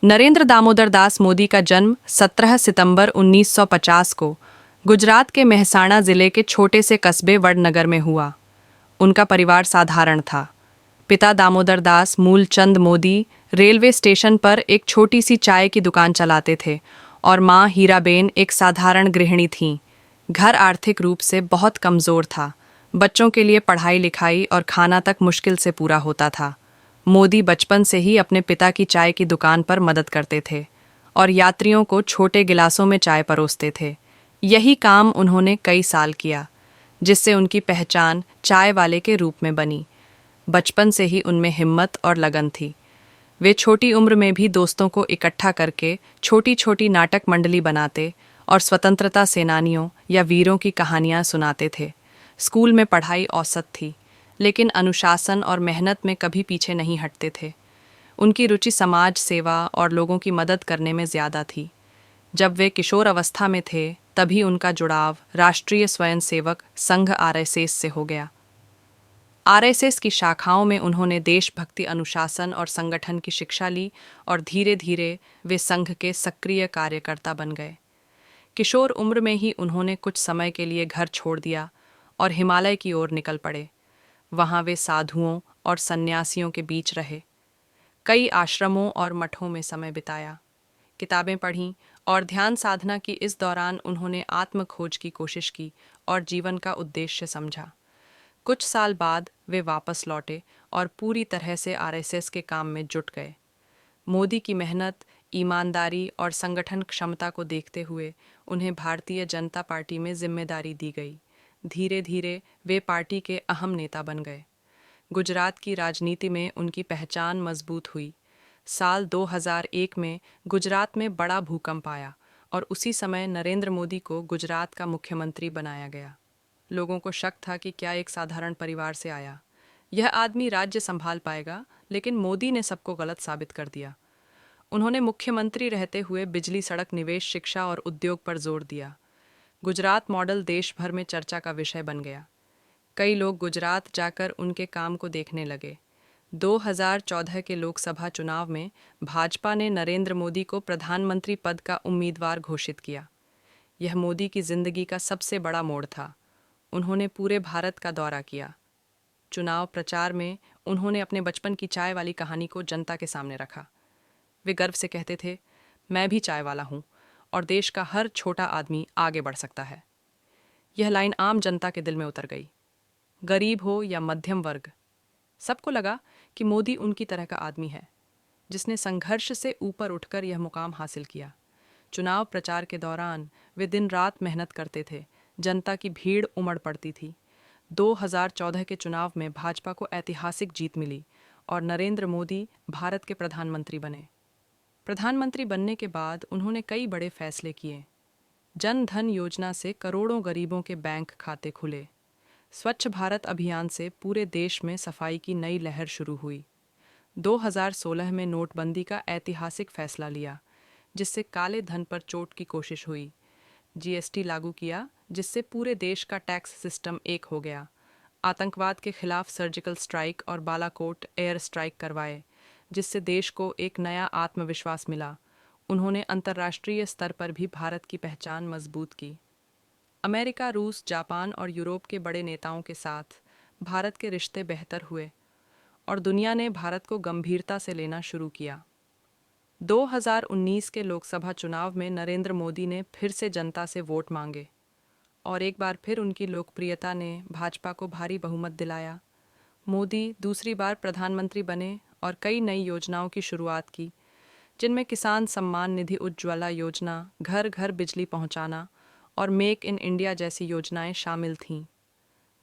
नरेंद्र दामोदर दास मोदी का जन्म 17 सितंबर 1950 को गुजरात के मेहसाणा जिले के छोटे से कस्बे वडनगर में हुआ। उनका परिवार साधारण था। पिता दामोदर दास मूलचंद मोदी रेलवे स्टेशन पर एक छोटी सी चाय की दुकान चलाते थे और मां हीराबेन एक साधारण गृहिणी थीं। घर आर्थिक रूप से बहुत कमज़ोर था। बच्चों के लिए पढ़ाई लिखाई और खाना तक मुश्किल से पूरा होता था। मोदी बचपन से ही अपने पिता की चाय की दुकान पर मदद करते थे और यात्रियों को छोटे गिलासों में चाय परोसते थे। यही काम उन्होंने कई साल किया, जिससे उनकी पहचान चाय वाले के रूप में बनी। बचपन से ही उनमें हिम्मत और लगन थी। वे छोटी उम्र में भी दोस्तों को इकट्ठा करके छोटी छोटी नाटक मंडली बनाते और स्वतंत्रता सेनानियों या वीरों की कहानियां सुनाते थे। स्कूल में पढ़ाई औसत थी, लेकिन अनुशासन और मेहनत में कभी पीछे नहीं हटते थे। उनकी रुचि समाज सेवा और लोगों की मदद करने में ज़्यादा थी। जब वे किशोर अवस्था में थे, तभी उनका जुड़ाव राष्ट्रीय स्वयंसेवक संघ आरएसएस से हो गया। आरएसएस की शाखाओं में उन्होंने देशभक्ति, अनुशासन और संगठन की शिक्षा ली और धीरे धीरे वे संघ के सक्रिय कार्यकर्ता बन गए। किशोर उम्र में ही उन्होंने कुछ समय के लिए घर छोड़ दिया और हिमालय की ओर निकल पड़े। वहाँ वे साधुओं और सन्यासियों के बीच रहे। कई आश्रमों और मठों में समय बिताया, किताबें पढ़ीं और ध्यान साधना की। इस दौरान उन्होंने आत्म खोज की कोशिश की और जीवन का उद्देश्य समझा। कुछ साल बाद वे वापस लौटे और पूरी तरह से आरएसएस के काम में जुट गए। मोदी की मेहनत, ईमानदारी और संगठन क्षमता को देखते हुए उन्हें भारतीय जनता पार्टी में जिम्मेदारी दी गई। धीरे धीरे वे पार्टी के अहम नेता बन गए। गुजरात की राजनीति में उनकी पहचान मजबूत हुई। साल 2001 में गुजरात में बड़ा भूकंप आया और उसी समय नरेंद्र मोदी को गुजरात का मुख्यमंत्री बनाया गया। लोगों को शक था कि क्या एक साधारण परिवार से आया यह आदमी राज्य संभाल पाएगा, लेकिन मोदी ने सबको गलत साबित कर दिया। उन्होंने मुख्यमंत्री रहते हुए बिजली, सड़क, निवेश, शिक्षा और उद्योग पर जोर दिया। गुजरात मॉडल देश भर में चर्चा का विषय बन गया। कई लोग गुजरात जाकर उनके काम को देखने लगे। 2014 के लोकसभा चुनाव में भाजपा ने नरेंद्र मोदी को प्रधानमंत्री पद का उम्मीदवार घोषित किया। यह मोदी की जिंदगी का सबसे बड़ा मोड़ था। उन्होंने पूरे भारत का दौरा किया। चुनाव प्रचार में उन्होंने अपने बचपन की चाय वाली कहानी को जनता के सामने रखा। वे गर्व से कहते थे, मैं भी चाय वाला हूँ और देश का हर छोटा आदमी आगे बढ़ सकता है। यह लाइन आम जनता के दिल में उतर गई। गरीब हो या मध्यम वर्ग, सबको लगा कि मोदी उनकी तरह का आदमी है, जिसने संघर्ष से ऊपर उठकर यह मुकाम हासिल किया। चुनाव प्रचार के दौरान वे दिन रात मेहनत करते थे। जनता की भीड़ उमड़ पड़ती थी। 2014 के चुनाव में भाजपा को ऐतिहासिक जीत मिली और नरेंद्र मोदी भारत के प्रधानमंत्री बने। प्रधानमंत्री बनने के बाद उन्होंने कई बड़े फैसले किए। जन धन योजना से करोड़ों गरीबों के बैंक खाते खुले। स्वच्छ भारत अभियान से पूरे देश में सफाई की नई लहर शुरू हुई। 2016 में नोटबंदी का ऐतिहासिक फैसला लिया, जिससे काले धन पर चोट की कोशिश हुई। जीएसटी लागू किया, जिससे पूरे देश का टैक्स सिस्टम एक हो गया। आतंकवाद के खिलाफ सर्जिकल स्ट्राइक और बालाकोट एयर स्ट्राइक करवाए, जिससे देश को एक नया आत्मविश्वास मिला। उन्होंने अंतर्राष्ट्रीय स्तर पर भी भारत की पहचान मजबूत की। अमेरिका, रूस, जापान और यूरोप के बड़े नेताओं के साथ भारत के रिश्ते बेहतर हुए और दुनिया ने भारत को गंभीरता से लेना शुरू किया। 2019 के लोकसभा चुनाव में नरेंद्र मोदी ने फिर से जनता से वोट मांगे और एक बार फिर उनकी लोकप्रियता ने भाजपा को भारी बहुमत दिलाया। मोदी दूसरी बार प्रधानमंत्री बने और कई नई योजनाओं की शुरुआत की, जिनमें किसान सम्मान निधि, उज्ज्वला योजना, घर घर बिजली पहुंचाना और मेक इन इंडिया जैसी योजनाएं शामिल थीं।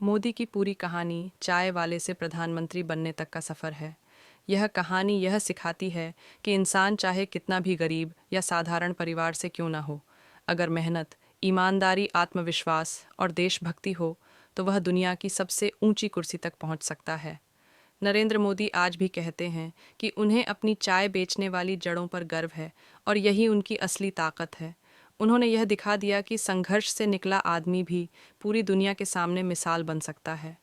मोदी की पूरी कहानी चाय वाले से प्रधानमंत्री बनने तक का सफ़र है। यह कहानी यह सिखाती है कि इंसान चाहे कितना भी गरीब या साधारण परिवार से क्यों ना हो, अगर मेहनत, ईमानदारी, आत्मविश्वास और देशभक्ति हो तो वह दुनिया की सबसे ऊंची कुर्सी तक पहुंच सकता है। नरेंद्र मोदी आज भी कहते हैं कि उन्हें अपनी चाय बेचने वाली जड़ों पर गर्व है और यही उनकी असली ताकत है। उन्होंने यह दिखा दिया कि संघर्ष से निकला आदमी भी पूरी दुनिया के सामने मिसाल बन सकता है।